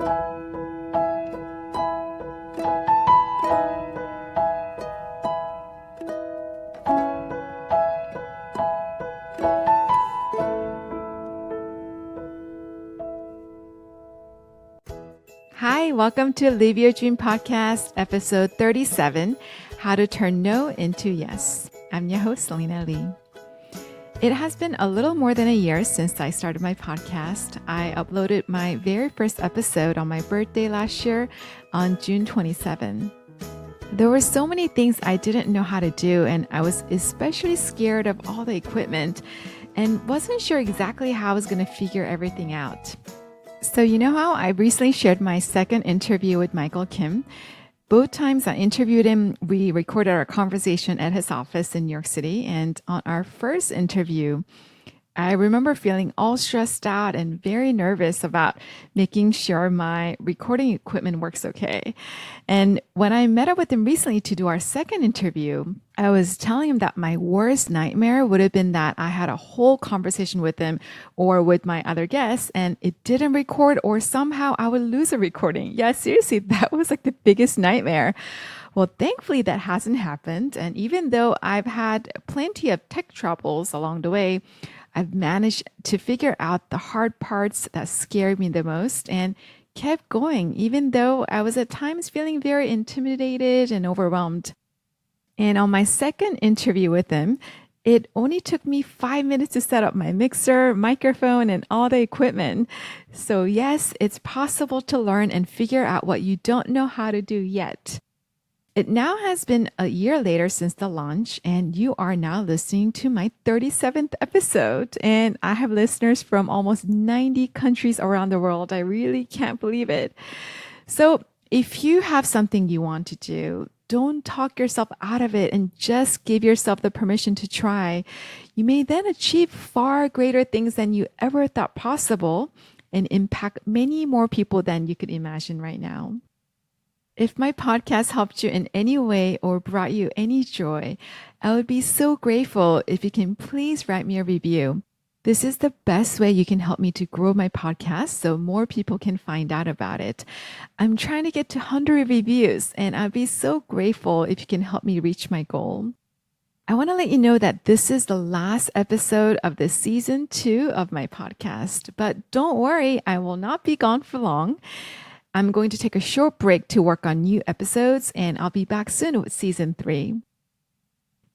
Hi, welcome to Live Your Dream Podcast, episode 37, How to Turn No into Yes. I'm your host, Selena Lee. It has been a little more than a year since I started my podcast. I uploaded my very first episode on my birthday last year on June 27. There were so many things I didn't know how to do, and I was especially scared of all the equipment and wasn't sure exactly how I was going to figure everything out. So you know how I recently shared my second interview with Michael Kim? Both times I interviewed him, we recorded our conversation at his office in New York City. And on our first interview, I remember feeling all stressed out and very nervous about making sure my recording equipment works okay. And when I met up with him recently to do our second interview, I was telling him that my worst nightmare would have been that I had a whole conversation with him or with my other guests and it didn't record, or somehow I would lose a recording. Yeah, seriously, that was like the biggest nightmare. Well, thankfully that hasn't happened. And even though I've had plenty of tech troubles along the way, I've managed to figure out the hard parts that scared me the most and kept going, even though I was at times feeling very intimidated and overwhelmed. And on my second interview with him, it only took me 5 minutes to set up my mixer, microphone, and all the equipment. So yes, it's possible to learn and figure out what you don't know how to do yet. It now has been a year later since the launch, and you are now listening to my 37th episode. And I have listeners from almost 90 countries around the world. I really can't believe it. So if you have something you want to do, don't talk yourself out of it and just give yourself the permission to try. You may then achieve far greater things than you ever thought possible and impact many more people than you could imagine right now. If my podcast helped you in any way or brought you any joy, I would be so grateful if you can please write me a review. This is the best way you can help me to grow my podcast so more people can find out about it. I'm trying to get to 100 reviews, and I'd be so grateful if you can help me reach my goal. I want to let you know that this is the last episode of the season 2 of my podcast, but don't worry, I will not be gone for long. I'm going to take a short break to work on new episodes, and I'll be back soon with season 3.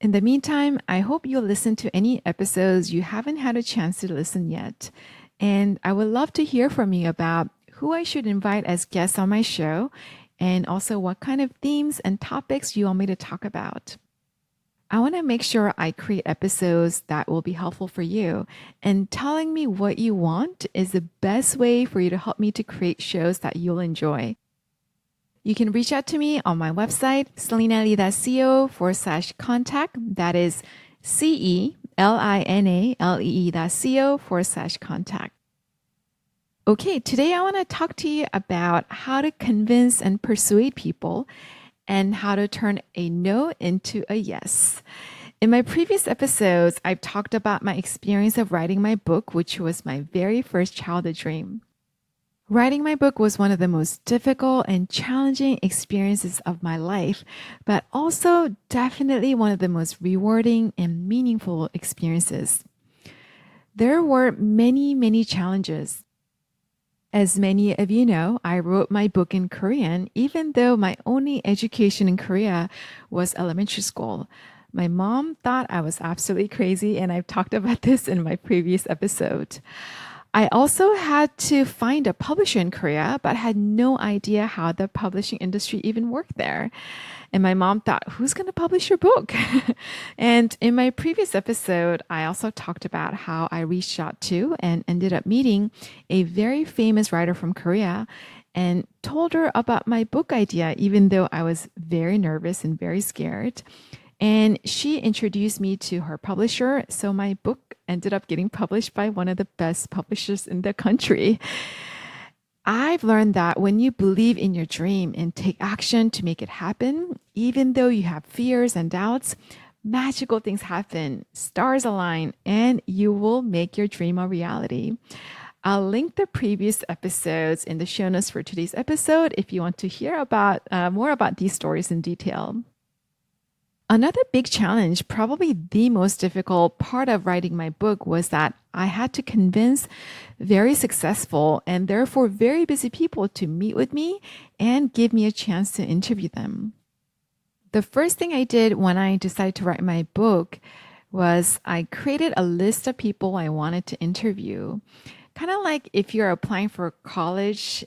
In the meantime, I hope you'll listen to any episodes you haven't had a chance to listen yet. And I would love to hear from you about who I should invite as guests on my show, and also what kind of themes and topics you want me to talk about. I want to make sure I create episodes that will be helpful for you, and telling me what you want is the best way for you to help me to create shows that you'll enjoy. You can reach out to me on my website, selenale.co/contact. That is CELINALEE.co/contact. Okay, today I want to talk to you about how to convince and persuade people and how to turn a no into a yes. In my previous episodes, I've talked about my experience of writing my book, which was my very first childhood dream. Writing my book was one of the most difficult and challenging experiences of my life, but also definitely one of the most rewarding and meaningful experiences. There were many, many challenges. As many of you know, I wrote my book in Korean, even though my only education in Korea was elementary school. My mom thought I was absolutely crazy, and I've talked about this in my previous episode. I also had to find a publisher in Korea, but had no idea how the publishing industry even worked there. And my mom thought, who's going to publish your book? And in my previous episode, I also talked about how I reached out to and ended up meeting a very famous writer from Korea and told her about my book idea, even though I was very nervous and very scared. And she introduced me to her publisher. So my book ended up getting published by one of the best publishers in the country. I've learned that when you believe in your dream and take action to make it happen, even though you have fears and doubts, magical things happen, stars align, and you will make your dream a reality. I'll link the previous episodes in the show notes for today's episode if you want to hear about more about these stories in detail. Another big challenge, probably the most difficult part of writing my book, was that I had to convince very successful and therefore very busy people to meet with me and give me a chance to interview them. The first thing I did when I decided to write my book was I created a list of people I wanted to interview. Kind of like if you're applying for college,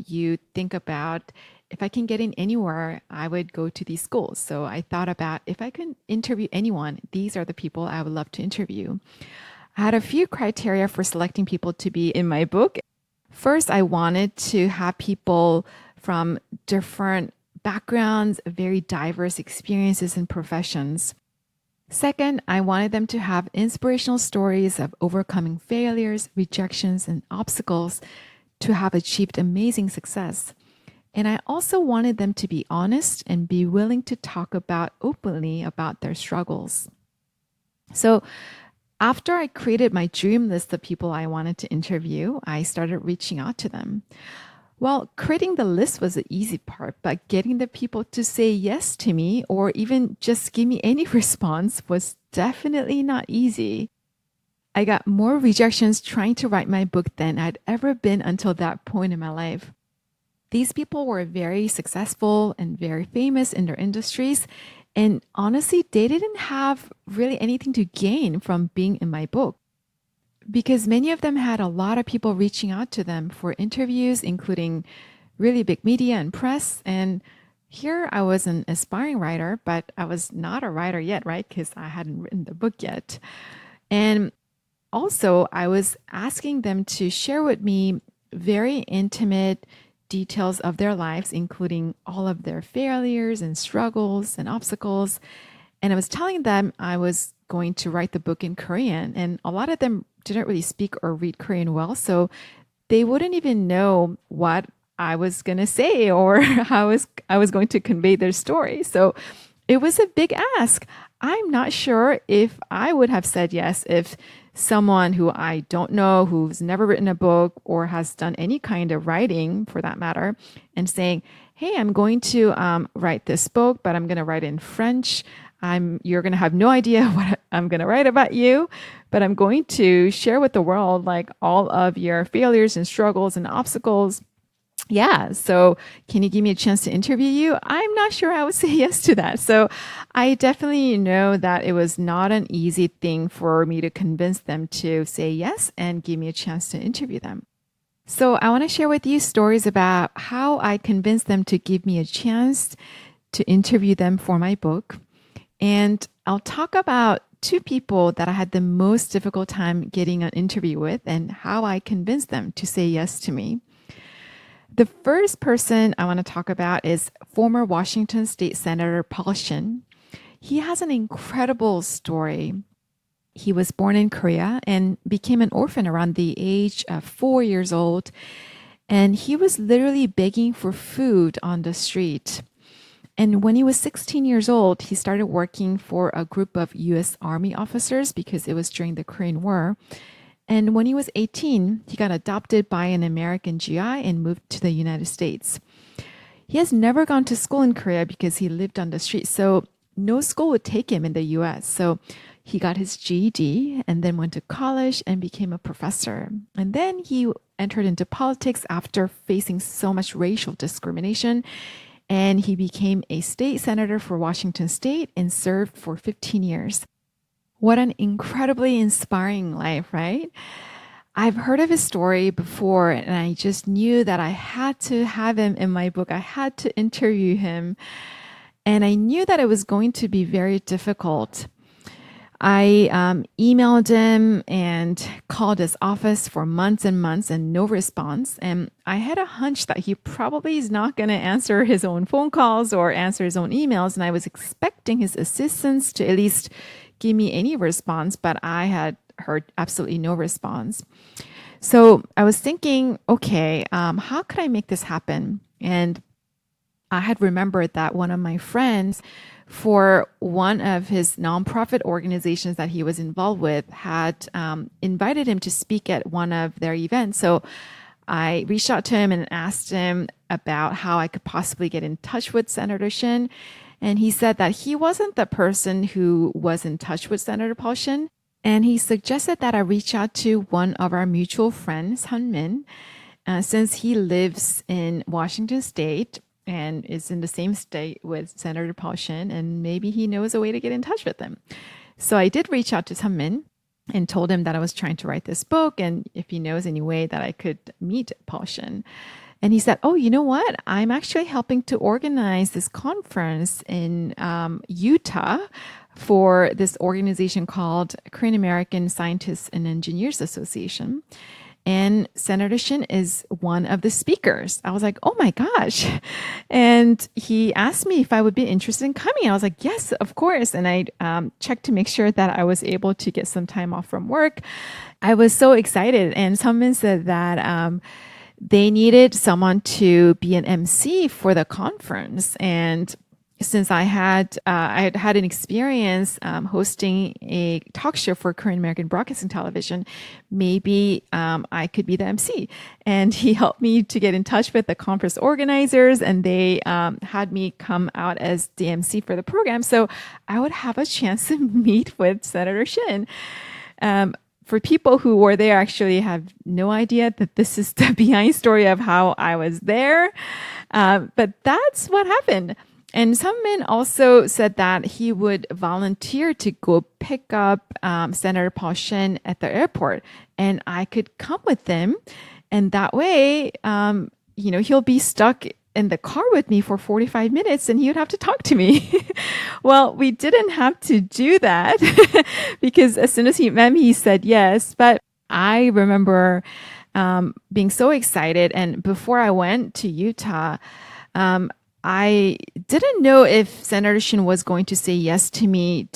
you think about if I can get in anywhere, I would go to these schools. So I thought about if I can interview anyone, these are the people I would love to interview. I had a few criteria for selecting people to be in my book. First, I wanted to have people from different backgrounds, very diverse experiences and professions. Second, I wanted them to have inspirational stories of overcoming failures, rejections, and obstacles to have achieved amazing success. And I also wanted them to be honest and be willing to talk about openly about their struggles. So after I created my dream list of people I wanted to interview, I started reaching out to them. Well, creating the list was the easy part, but getting the people to say yes to me or even just give me any response was definitely not easy. I got more rejections trying to write my book than I'd ever been until that point in my life. These people were very successful and very famous in their industries. And honestly, they didn't have really anything to gain from being in my book because many of them had a lot of people reaching out to them for interviews, including really big media and press. And here I was an aspiring writer, but I was not a writer yet, right? Because I hadn't written the book yet. And also, I was asking them to share with me very intimate details of their lives, including all of their failures and struggles and obstacles. And I was telling them I was going to write the book in Korean, and a lot of them didn't really speak or read Korean well, so they wouldn't even know what I was going to say or how I was going to convey their story. So it was a big ask. I'm not sure if I would have said yes if someone who I don't know, who's never written a book or has done any kind of writing for that matter, and saying, hey, I'm going to write this book, but I'm going to write in French. You're going to have no idea what I'm going to write about you, but I'm going to share with the world like all of your failures and struggles and obstacles. Yeah. So can you give me a chance to interview you? I'm not sure I would say yes to that. So I definitely know that it was not an easy thing for me to convince them to say yes and give me a chance to interview them. So I want to share with you stories about how I convinced them to give me a chance to interview them for my book. And I'll talk about two people that I had the most difficult time getting an interview with and how I convinced them to say yes to me. The first person I want to talk about is former Washington State Senator Paul Shin. He has an incredible story. He was born in Korea and became an orphan around the age of 4 years old. And he was literally begging for food on the street. And when he was 16 years old, he started working for a group of U.S. Army officers because it was during the Korean War. And when he was 18, he got adopted by an American GI and moved to the United States. He has never gone to school in Korea because he lived on the street, so no school would take him in the US. So he got his GED and then went to college and became a professor. And then he entered into politics after facing so much racial discrimination. And he became a state senator for Washington State and served for 15 years. What an incredibly inspiring life, right? I've heard of his story before, and I just knew that I had to have him in my book. I had to interview him, and I knew that it was going to be very difficult. I emailed him and called his office for months and months and no response. And I had a hunch that he probably is not going to answer his own phone calls or answer his own emails. And I was expecting his assistants to at least give me any response, but I had heard absolutely no response. So I was thinking, okay, how could I make this happen? And I had remembered that one of my friends for one of his nonprofit organizations that he was involved with had invited him to speak at one of their events. So I reached out to him and asked him about how I could possibly get in touch with Senator Shin. And he said that he wasn't the person who was in touch with Senator Paul Shin. And he suggested that I reach out to one of our mutual friends, Han Min, since he lives in Washington State and is in the same state with Senator Paul Shin, and maybe he knows a way to get in touch with him. So I did reach out to Han Min and told him that I was trying to write this book and if he knows any way that I could meet Paul Shin. And he said, oh, you know what? I'm actually helping to organize this conference in Utah for this organization called Korean American Scientists and Engineers Association. And Senator Shin is one of the speakers. I was like, oh my gosh. And he asked me if I would be interested in coming. I was like, yes, of course. And I checked to make sure that I was able to get some time off from work. I was so excited. And someone said that they needed someone to be an MC for the conference. And since I had an experience hosting a talk show for Korean American Broadcasting Television, maybe I could be the MC. And he helped me to get in touch with the conference organizers, and they had me come out as the MC for the program. So I would have a chance to meet with Senator Shin. For people who were there, actually have no idea that this is the behind story of how I was there. But that's what happened. And Sunmin also said that he would volunteer to go pick up Senator Paul Shin at the airport, and I could come with him. And that way, he'll be stuck in the car with me for 45 minutes and he would have to talk to me. Well, we didn't have to do that because as soon as he met me, he said yes. But I remember being so excited. And before I went to Utah, I didn't know if Senator Shin was going to say yes to me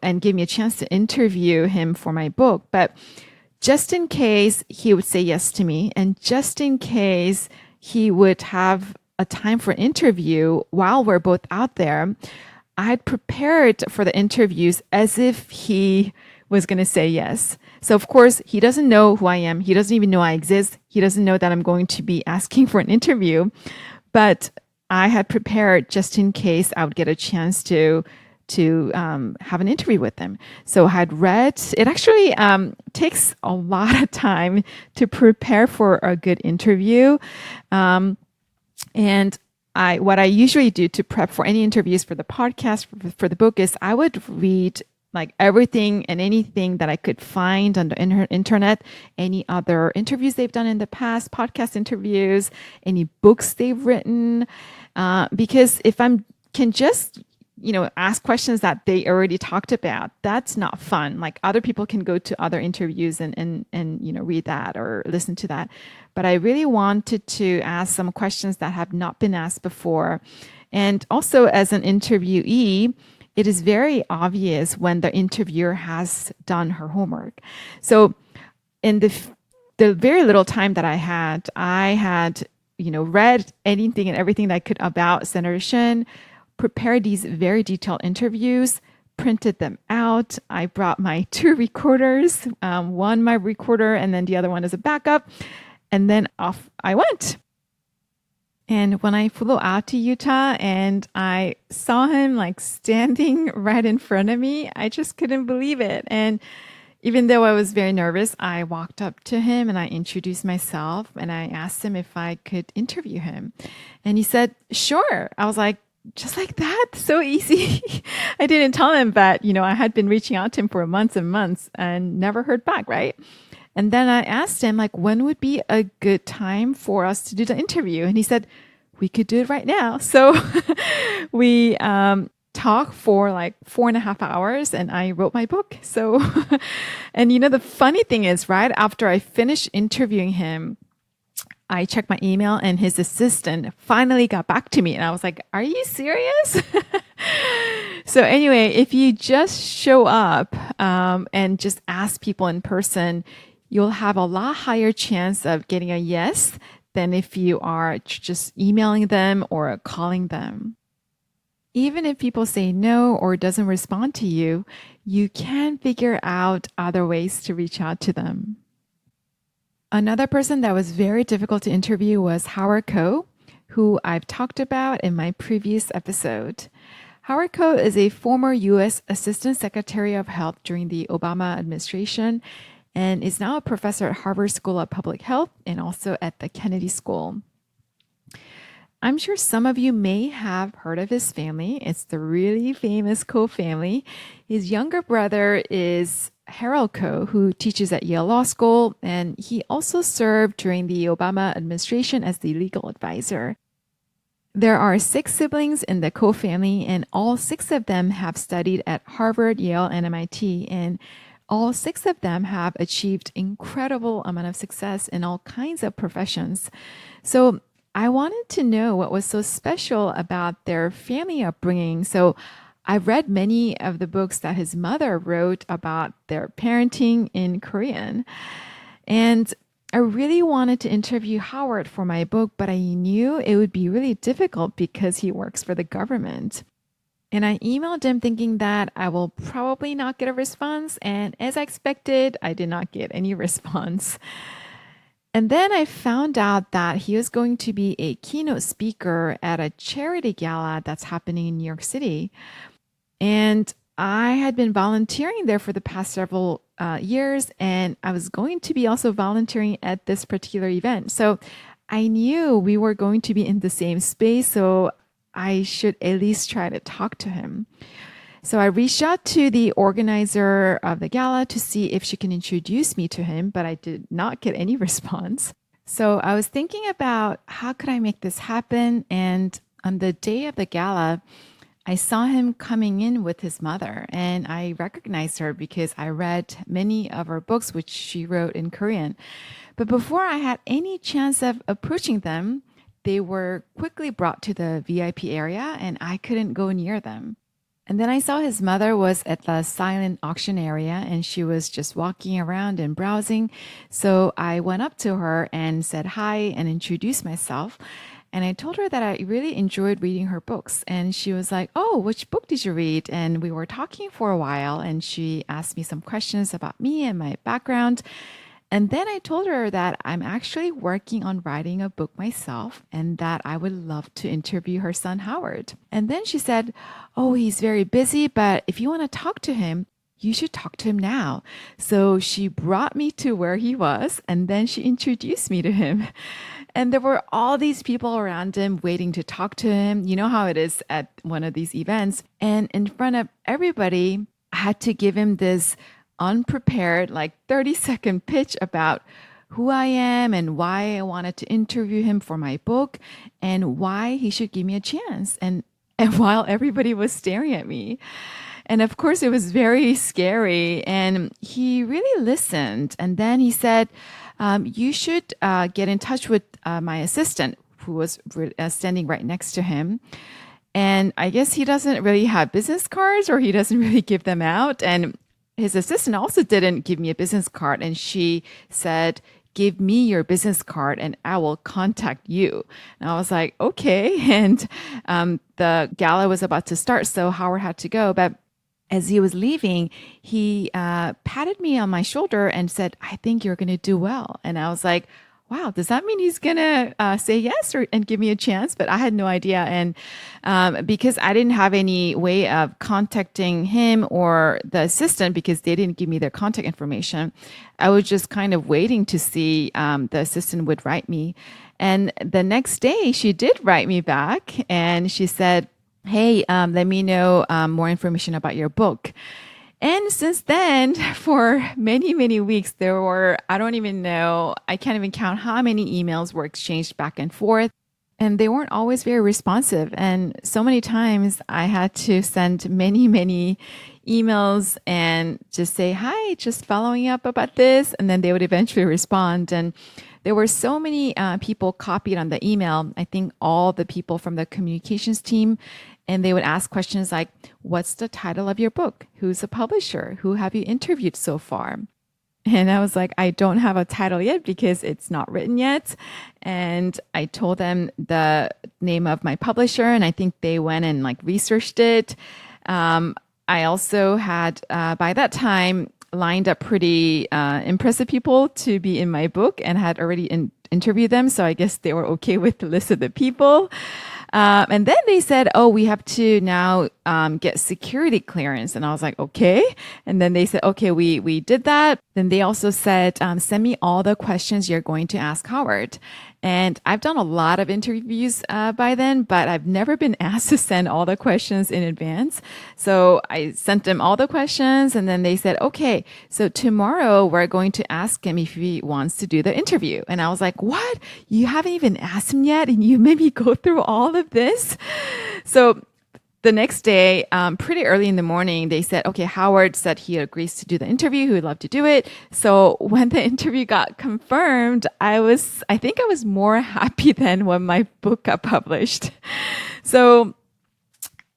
and give me a chance to interview him for my book. But just in case he would say yes to me, and just in case he would have a time for an interview while we're both out there, I had prepared for the interviews as if he was going to say yes. So of course, he doesn't know who I am. He doesn't even know I exist. He doesn't know that I'm going to be asking for an interview. But I had prepared just in case I would get a chance to have an interview with them. So I had read. It actually takes a lot of time to prepare for a good interview. And what I usually do to prep for any interviews for the podcast, for the book, is I would read like everything and anything that I could find on the internet, any other interviews they've done in the past, podcast interviews, any books they've written. Because if can just, ask questions that they already talked about, that's not fun. Like other people can go to other interviews and read that or listen to that. But I really wanted to ask some questions that have not been asked before. And also as an interviewee, it is very obvious when the interviewer has done her homework. So in the very little time that I had read anything and everything that I could about Senator Shin, prepared these very detailed interviews, printed them out. I brought my 2 recorders, one my recorder and then the other one as a backup. And then off I went. And when I flew out to Utah and I saw him like standing right in front of me, I just couldn't believe it. And even though I was very nervous, I walked up to him and I introduced myself and I asked him if I could interview him. And he said, sure. I was like, just like that? So easy. I didn't tell him that, I had been reaching out to him for months and months and never heard back, right? And then I asked him, like, when would be a good time for us to do the interview? And he said, we could do it right now. So we talked for like 4.5 hours and I wrote my book. So, and the funny thing is, right after I finished interviewing him, I checked my email and his assistant finally got back to me. And I was like, are you serious? So anyway, if you just show up and just ask people in person, you'll have a lot higher chance of getting a yes than if you are just emailing them or calling them. Even if people say no or doesn't respond to you, you can figure out other ways to reach out to them. Another person that was very difficult to interview was Howard Koh, who I've talked about in my previous episode. Howard Koh is a former U.S. Assistant Secretary of Health during the Obama administration and is now a professor at Harvard School of Public Health and also at the Kennedy School. I'm sure some of you may have heard of his family. It's the really famous Koh family. His younger brother is Harold Koh, who teaches at Yale Law School, and he also served during the Obama administration as the legal advisor. There are 6 siblings in the Koh family, and all 6 of them have studied at Harvard, Yale, and MIT, and all 6 of them have achieved incredible amount of success in all kinds of professions. So I wanted to know what was so special about their family upbringing. So I've read many of the books that his mother wrote about their parenting in Korean. And I really wanted to interview Howard for my book, but I knew it would be really difficult because he works for the government. And I emailed him thinking that I will probably not get a response. And as I expected, I did not get any response. And then I found out that he was going to be a keynote speaker at a charity gala that's happening in New York City. And I had been volunteering there for the past several years, and I was going to be also volunteering at this particular event. So I knew we were going to be in the same space, so I should at least try to talk to him. So I reached out to the organizer of the gala to see if she can introduce me to him, but I did not get any response. So I was thinking about how could I make this happen? And on the day of the gala, I saw him coming in with his mother, and I recognized her because I read many of her books, which she wrote in Korean. But before I had any chance of approaching them, they were quickly brought to the VIP area, and I couldn't go near them. And then I saw his mother was at the silent auction area, and she was just walking around and browsing. So I went up to her and said hi and introduced myself. And I told her that I really enjoyed reading her books. And she was like, "Oh, which book did you read?" And we were talking for a while, and she asked me some questions about me and my background. And then I told her that I'm actually working on writing a book myself and that I would love to interview her son, Howard. And then she said, "Oh, he's very busy, but if you want to talk to him, you should talk to him now." So she brought me to where he was, and then she introduced me to him. And there were all these people around him waiting to talk to him. You know how it is at one of these events. And in front of everybody, I had to give him this unprepared, like 30-second pitch about who I am and why I wanted to interview him for my book and why he should give me a chance. And while everybody was staring at me. And of course, it was very scary. And he really listened. And then he said, "You should get in touch with my assistant," who was standing right next to him. And I guess he doesn't really have business cards, or he doesn't really give them out. And his assistant also didn't give me a business card. And she said, "Give me your business card and I will contact you." And I was like, okay. And the gala was about to start, so Howard had to go. But as he was leaving, he patted me on my shoulder and said, "I think you're going to do well." And I was like, wow, does that mean he's going to say yes and give me a chance? But I had no idea. And because I didn't have any way of contacting him or the assistant because they didn't give me their contact information, I was just kind of waiting to see the assistant would write me. And the next day, she did write me back, and she said, "Hey, let me know more information about your book." And since then, for many, many weeks, there were, I don't even know, I can't even count how many emails were exchanged back and forth. And they weren't always very responsive. And so many times I had to send many, many emails and just say, "Hi, just following up about this." And then they would eventually respond. And there were so many people copied on the email. I think all the people from the communications team. And they would ask questions like, "What's the title of your book? Who's the publisher? Who have you interviewed so far?" And I was like, I don't have a title yet because it's not written yet. And I told them the name of my publisher, and I think they went and like researched it. I also had, by that time, lined up pretty impressive people to be in my book and had already interviewed them. So I guess they were okay with the list of the people. And then they said, oh, we have to now get security clearance. And I was like, okay. And then they said, okay, we did that. Then they also said, send me all the questions you're going to ask Howard. And I've done a lot of interviews by then, but I've never been asked to send all the questions in advance. So I sent them all the questions, and then they said, okay, so tomorrow we're going to ask him if he wants to do the interview. And I was like, what? You haven't even asked him yet, and you made me go through all of this? So the next day, pretty early in the morning, they said, okay, Howard said he agrees to do the interview. He would love to do it. So when the interview got confirmed, I think I was more happy than when my book got published. So,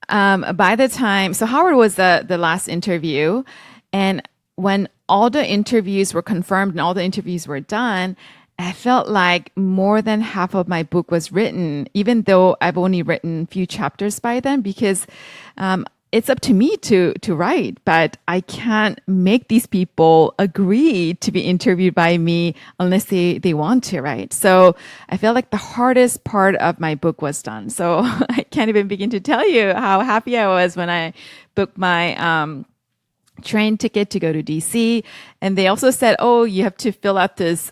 by the time, so Howard was the last interview. And when all the interviews were confirmed and all the interviews were done, I felt like more than half of my book was written, even though I've only written a few chapters by then, because it's up to me to write, but I can't make these people agree to be interviewed by me unless they want to, right? So I felt like the hardest part of my book was done. So I can't even begin to tell you how happy I was when I booked my train ticket to go to DC. And they also said, oh, you have to fill out this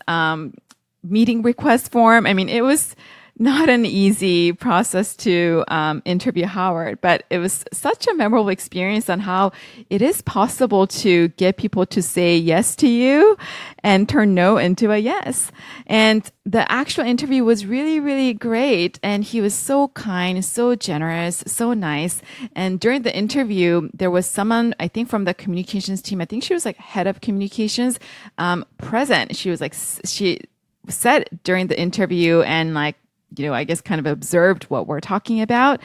meeting request form. I mean, it was not an easy process to interview Howard, but it was such a memorable experience on how it is possible to get people to say yes to you and turn no into a yes. And the actual interview was really, really great. And he was so kind, so generous, so nice. And during the interview, there was someone, I think from the communications team, I think she was like head of communications, present. She was like, she said during the interview and like, I guess kind of observed what we're talking about.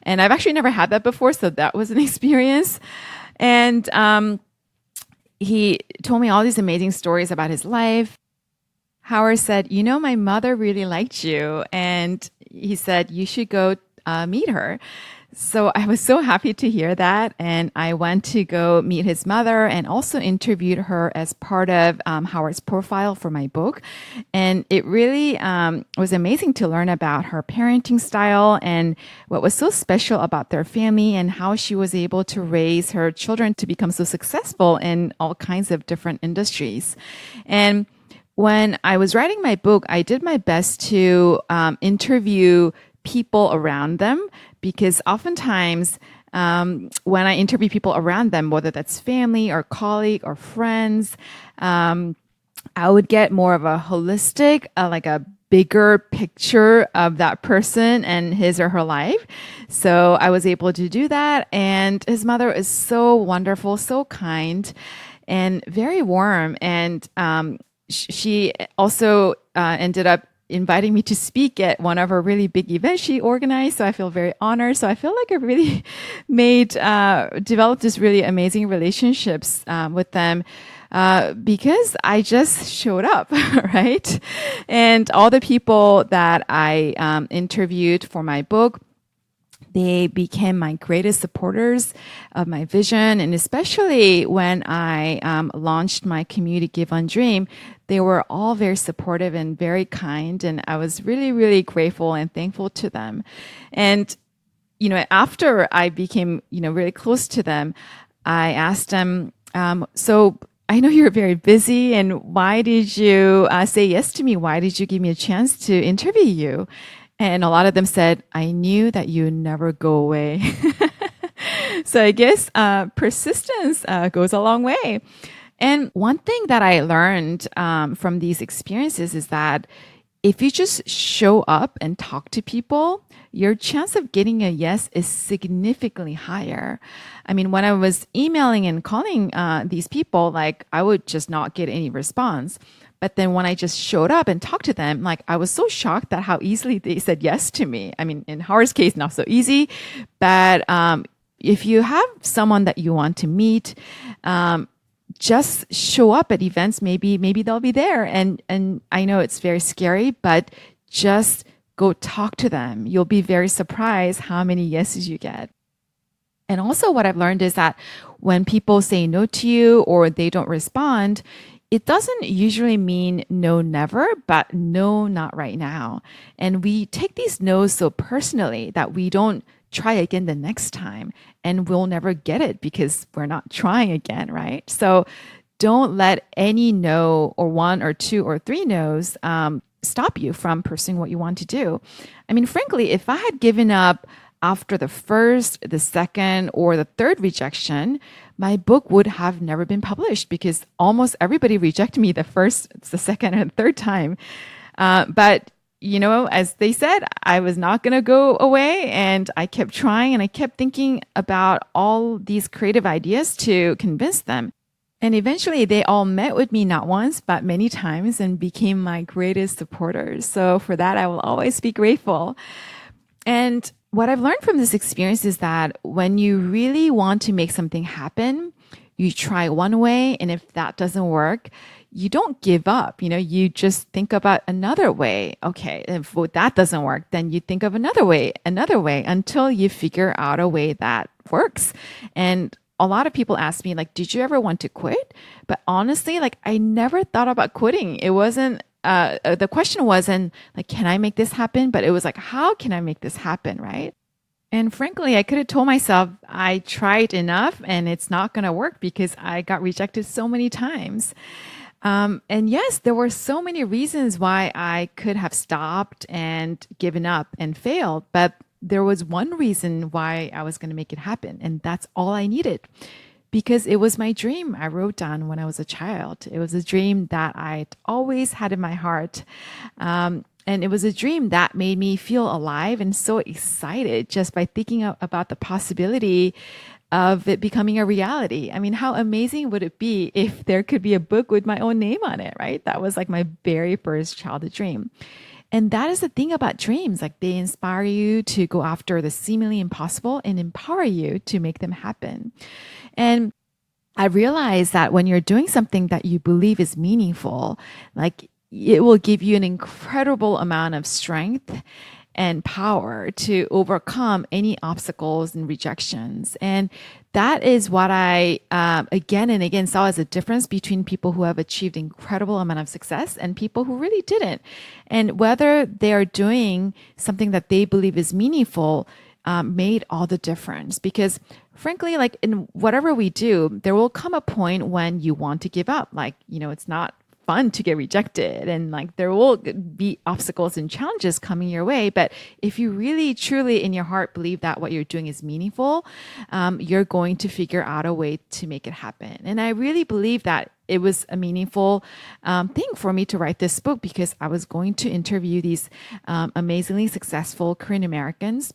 And I've actually never had that before. So that was an experience. And he told me all these amazing stories about his life. Howard said, my mother really liked you. And he said, you should go meet her. So I was so happy to hear that. And I went to go meet his mother and also interviewed her as part of Howard's profile for my book. And it really was amazing to learn about her parenting style and what was so special about their family and how she was able to raise her children to become so successful in all kinds of different industries. And when I was writing my book, I did my best to interview people around them, because oftentimes when I interview people around them, whether that's family or colleague or friends, I would get more of a holistic, like a bigger picture of that person and his or her life. So I was able to do that. And his mother is so wonderful, so kind, and very warm. And she also ended up inviting me to speak at one of her really big events she organized. So I feel very honored. So I feel like I really developed this really amazing relationships with them because I just showed up, right? And all the people that I interviewed for my book, they became my greatest supporters of my vision. And especially when I launched my community Give on Dream, they were all very supportive and very kind. And I was really, really grateful and thankful to them. And, after I became, really close to them, I asked them, so I know you're very busy, and why did you say yes to me? Why did you give me a chance to interview you? And a lot of them said, I knew that you would never go away. So I guess persistence goes a long way. And one thing that I learned from these experiences is that if you just show up and talk to people, your chance of getting a yes is significantly higher. I mean, when I was emailing and calling these people, like I would just not get any response. But then when I just showed up and talked to them, like I was so shocked at how easily they said yes to me. I mean, in Howard's case, not so easy, but if you have someone that you want to meet, just show up at events. Maybe they'll be there. And I know it's very scary, but just go talk to them. You'll be very surprised how many yeses you get. And also what I've learned is that when people say no to you or they don't respond, it doesn't usually mean no, never, but no, not right now. And we take these no's so personally that we don't try again the next time, and we'll never get it because we're not trying again, right? So don't let any no or one or two or three no's stop you from pursuing what you want to do. I mean, frankly, if I had given up after the first, the second, or the third rejection, my book would have never been published because almost everybody rejected me the first, the second, and third time. But as they said, I was not going to go away, and I kept trying, and I kept thinking about all these creative ideas to convince them. And eventually they all met with me not once, but many times and became my greatest supporters. So for that, I will always be grateful. And what I've learned from this experience is that when you really want to make something happen, you try one way. And if that doesn't work, you don't give up. You just think about another way. Okay, if that doesn't work, then you think of another way, until you figure out a way that works. And a lot of people ask me, like, did you ever want to quit? But honestly, like, I never thought about quitting. It wasn't, the question wasn't like, can I make this happen? But it was like, how can I make this happen? Right. And frankly, I could have told myself I tried enough and it's not going to work because I got rejected so many times. And yes, there were so many reasons why I could have stopped and given up and failed, but there was one reason why I was going to make it happen. And that's all I needed, because it was my dream I wrote down when I was a child. It was a dream that I'd always had in my heart. And it was a dream that made me feel alive and so excited just by thinking about the possibility of it becoming a reality. I mean, how amazing would it be if there could be a book with my own name on it, right? That was like my very first childhood dream. And that is the thing about dreams. Like, they inspire you to go after the seemingly impossible and empower you to make them happen. And I realized that when you're doing something that you believe is meaningful, like, it will give you an incredible amount of strength and power to overcome any obstacles and rejections. And that is what I again and again saw as a difference between people who have achieved incredible amount of success and people who really didn't. And whether they are doing something that they believe is meaningful made all the difference. Because frankly, like, in whatever we do, there will come a point when you want to give up. Like, it's not fun to get rejected, and like, there will be obstacles and challenges coming your way. But if you really truly in your heart believe that what you're doing is meaningful, you're going to figure out a way to make it happen. And I really believe that it was a meaningful thing for me to write this book, because I was going to interview these amazingly successful Korean Americans.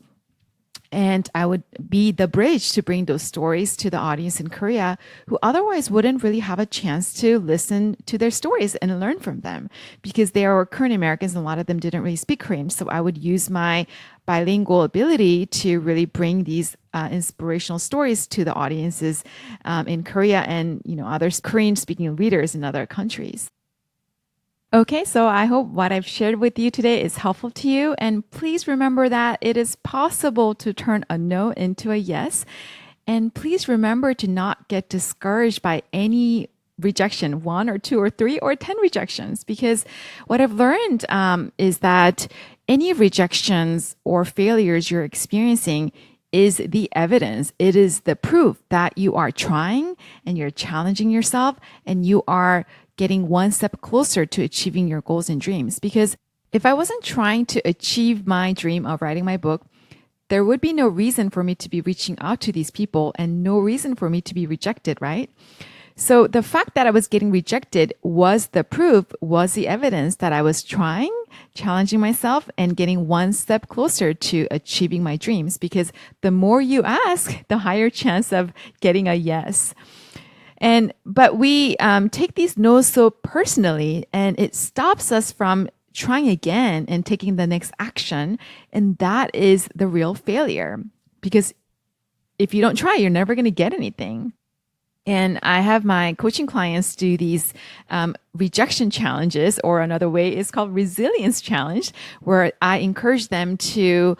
And I would be the bridge to bring those stories to the audience in Korea who otherwise wouldn't really have a chance to listen to their stories and learn from them, because they are Korean Americans and a lot of them didn't really speak Korean. So I would use my bilingual ability to really bring these inspirational stories to the audiences in Korea and, other Korean speaking readers in other countries. Okay, so I hope what I've shared with you today is helpful to you. And please remember that it is possible to turn a no into a yes. And please remember to not get discouraged by any rejection, 1 or 2 or 3 or 10 rejections, because what I've learned is that any rejections or failures you're experiencing is the evidence. It is the proof that you are trying and you're challenging yourself and you are getting one step closer to achieving your goals and dreams. Because if I wasn't trying to achieve my dream of writing my book, there would be no reason for me to be reaching out to these people and no reason for me to be rejected, right? So the fact that I was getting rejected was the proof, was the evidence that I was trying, challenging myself, and getting one step closer to achieving my dreams. Because the more you ask, the higher chance of getting a yes. But we take these no's so personally, and it stops us from trying again and taking the next action. And that is the real failure. Because if you don't try, you're never going to get anything. And I have my coaching clients do these rejection challenges, or another way is called resilience challenge, where I encourage them to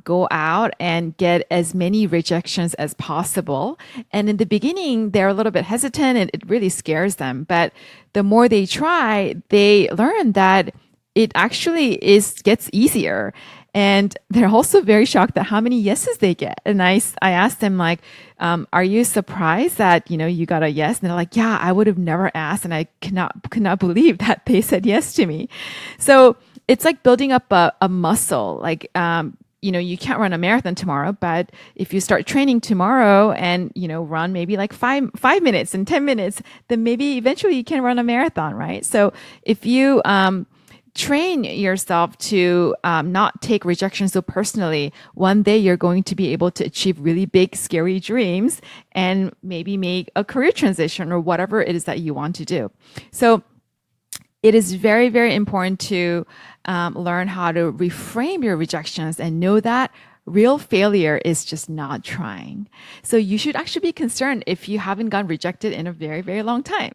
go out and get as many rejections as possible. And in the beginning, they're a little bit hesitant and it really scares them. But the more they try, they learn that it actually gets easier. And they're also very shocked at how many yeses they get. And I asked them like, are you surprised that, you got a yes? And they're like, yeah, I would have never asked. And I could not believe that they said yes to me. So it's like building up a muscle. Like, you can't run a marathon tomorrow, but if you start training tomorrow and, run maybe like 5 minutes and 10 minutes, then maybe eventually you can run a marathon, right? So if you, train yourself to not take rejection so personally, one day you're going to be able to achieve really big, scary dreams and maybe make a career transition or whatever it is that you want to do. So it is very, very important to learn how to reframe your rejections and know that real failure is just not trying. So you should actually be concerned if you haven't gotten rejected in a very, very long time.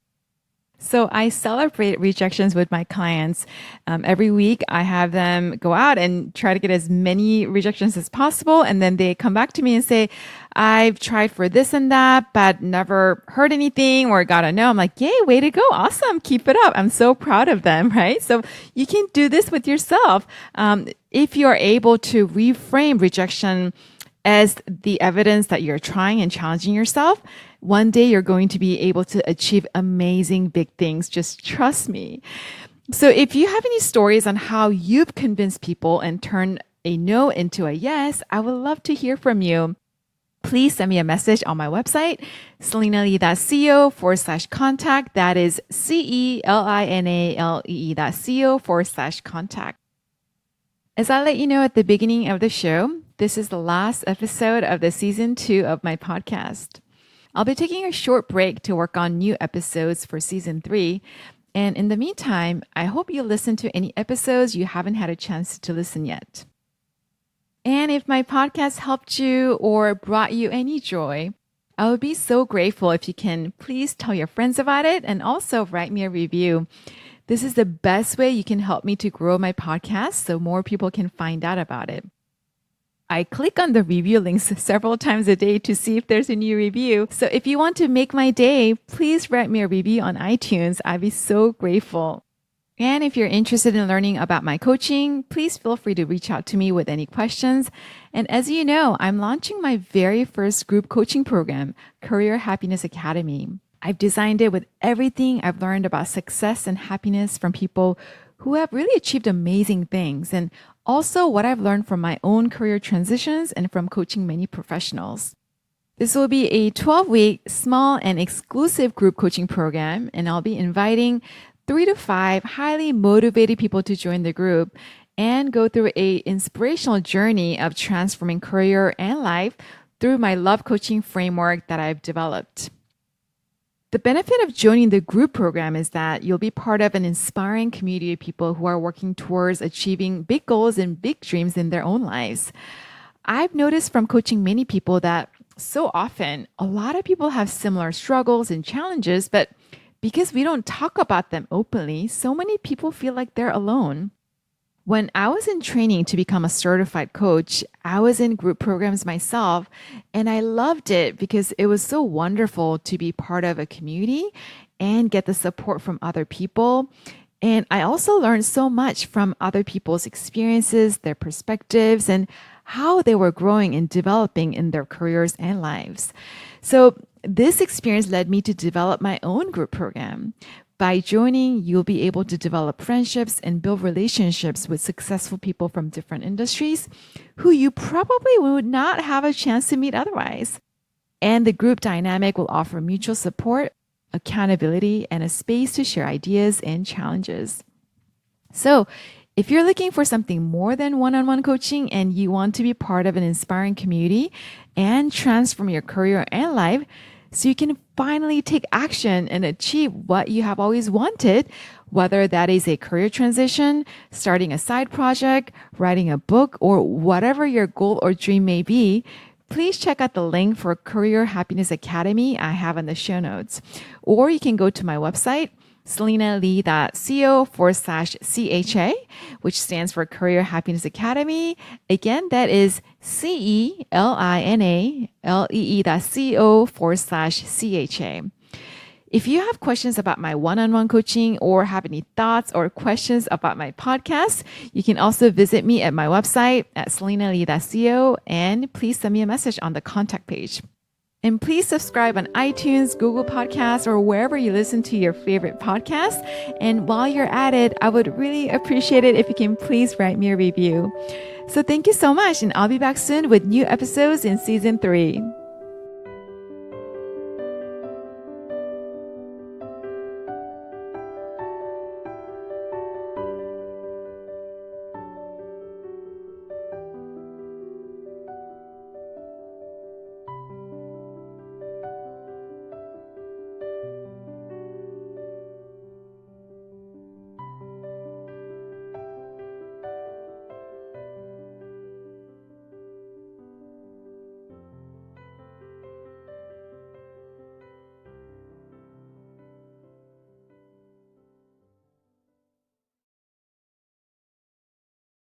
So I celebrate rejections with my clients. Every week, I have them go out and try to get as many rejections as possible. And then they come back to me and say, I've tried for this and that, but never heard anything or got a no. I'm like, yay, way to go. Awesome. Keep it up. I'm so proud of them, right? So you can do this with yourself. If you're able to reframe rejection as the evidence that you're trying and challenging yourself, one day you're going to be able to achieve amazing big things. Just trust me. So if you have any stories on how you've convinced people and turned a no into a yes, I would love to hear from you. Please send me a message on my website, selinalee.co/contact. That is CELINALEE.co/contact. As I let you know at the beginning of the show, this is the last episode of the season 2 of my podcast. I'll be taking a short break to work on new episodes for season 3. And in the meantime, I hope you listen to any episodes you haven't had a chance to listen yet. And if my podcast helped you or brought you any joy, I would be so grateful if you can please tell your friends about it and also write me a review. This is the best way you can help me to grow my podcast so more people can find out about it. I click on the review links several times a day to see if there's a new review. So if you want to make my day, please write me a review on iTunes. I'd be so grateful. And if you're interested in learning about my coaching, please feel free to reach out to me with any questions. And as you know, I'm launching my very first group coaching program, Career Happiness Academy. I've designed it with everything I've learned about success and happiness from people who have really achieved amazing things, and also what I've learned from my own career transitions and from coaching many professionals. This will be a 12-week small and exclusive group coaching program, and I'll be inviting 3 to 5 highly motivated people to join the group and go through an inspirational journey of transforming career and life through my love coaching framework that I've developed. The benefit of joining the group program is that you'll be part of an inspiring community of people who are working towards achieving big goals and big dreams in their own lives. I've noticed from coaching many people that so often a lot of people have similar struggles and challenges, but because we don't talk about them openly, so many people feel like they're alone. When I was in training to become a certified coach, I was in group programs myself, and I loved it because it was so wonderful to be part of a community and get the support from other people. And I also learned so much from other people's experiences, their perspectives, and how they were growing and developing in their careers and lives. So this experience led me to develop my own group program. By joining, you'll be able to develop friendships and build relationships with successful people from different industries who you probably would not have a chance to meet otherwise. And the group dynamic will offer mutual support, accountability, and a space to share ideas and challenges. So, if you're looking for something more than one-on-one coaching and you want to be part of an inspiring community and transform your career and life, so you can finally take action and achieve what you have always wanted, whether that is a career transition, starting a side project, writing a book, or whatever your goal or dream may be, please check out the link for Career Happiness Academy I have in the show notes. Or you can go to my website, selinalee.co/CHA, which stands for Career Happiness Academy. Again, that is CELINALEE.co/CHA. If you have questions about my one-on-one coaching or have any thoughts or questions about my podcast, you can also visit me at my website at selinalee.co and please send me a message on the contact page. And please subscribe on iTunes, Google Podcasts, or wherever you listen to your favorite podcast. And while you're at it, I would really appreciate it if you can please write me a review. So thank you so much, and I'll be back soon with new episodes in season 3.